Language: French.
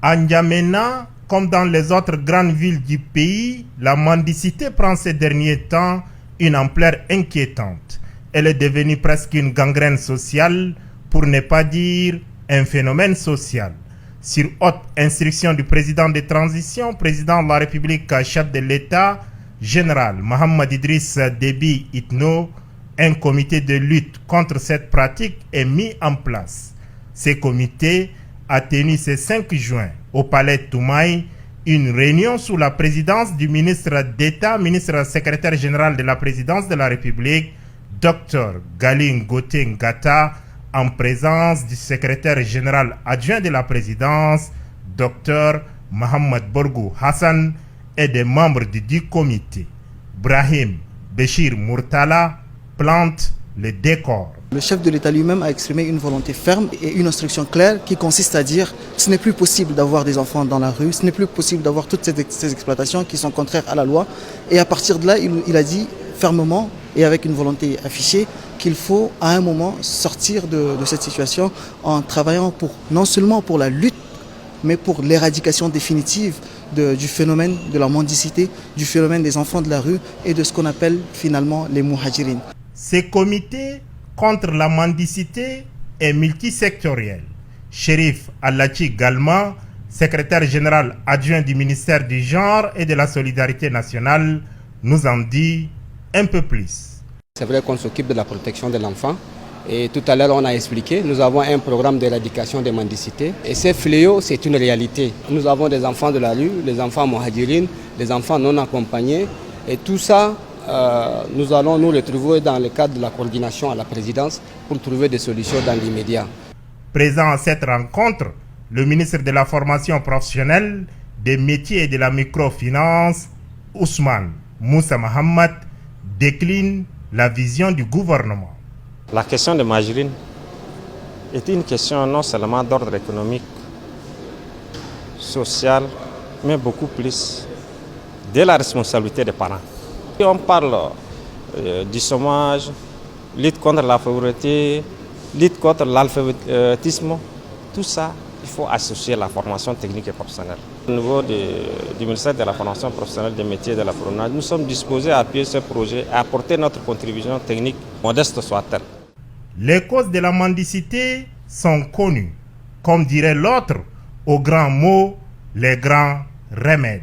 À N'Djamena, comme dans les autres grandes villes du pays, la mendicité prend ces derniers temps une ampleur inquiétante. Elle est devenue presque une gangrène sociale, pour ne pas dire un phénomène social. Sur haute instruction du président de transition, président de la République, chef de l'État, général Mohamed Idriss Déby Itno, un comité de lutte contre cette pratique est mis en place. Ce comité a tenu ce 5 juin au palais Toumaï une réunion sous la présidence du ministre d'État, ministre secrétaire général de la présidence de la République, Dr Galing Goté Ngata, en présence du secrétaire général adjoint de la présidence, Dr Mohamed Borgou Hassan, et des membres du dit comité. Brahim Béchir Murtala plante le décor. Le chef de l'État lui-même a exprimé une volonté ferme et une instruction claire qui consiste à dire ce n'est plus possible d'avoir des enfants dans la rue, ce n'est plus possible d'avoir toutes ces exploitations qui sont contraires à la loi. Et à partir de là, il a dit fermement et avec une volonté affichée qu'il faut à un moment sortir de cette situation en travaillant non seulement pour la lutte, mais pour l'éradication définitive du phénomène de la mendicité, du phénomène des enfants de la rue et de ce qu'on appelle finalement les muhajirines. Ce comité contre la mendicité est multisectoriel. Chérif Allachi Galma, secrétaire général adjoint du ministère du Genre et de la Solidarité nationale, nous en dit un peu plus. C'est vrai qu'on s'occupe de la protection de l'enfant. Et tout à l'heure, on a expliqué, nous avons un programme d'éradication des mendicités. Et ces fléaux, c'est une réalité. Nous avons des enfants de la rue, les enfants muhajirines, les enfants non accompagnés. Et tout ça, nous allons nous retrouver dans le cadre de la coordination à la présidence pour trouver des solutions dans l'immédiat. Présent à cette rencontre, le ministre de la formation professionnelle, des métiers et de la microfinance, Ousmane Moussa Mohamed, décline la vision du gouvernement. La question de Majirine est une question non seulement d'ordre économique, social, mais beaucoup plus de la responsabilité des parents. Et on parle du chômage, lutte contre la pauvreté, lutte contre l'alphabétisme. Tout ça, il faut associer la formation technique et professionnelle. Au niveau du ministère de la formation professionnelle des métiers de la promenade, nous sommes disposés à appuyer ce projet et à apporter notre contribution technique, modeste soit-elle. Les causes de la mendicité sont connues. Comme dirait l'autre, au grand mot, les grands remèdes.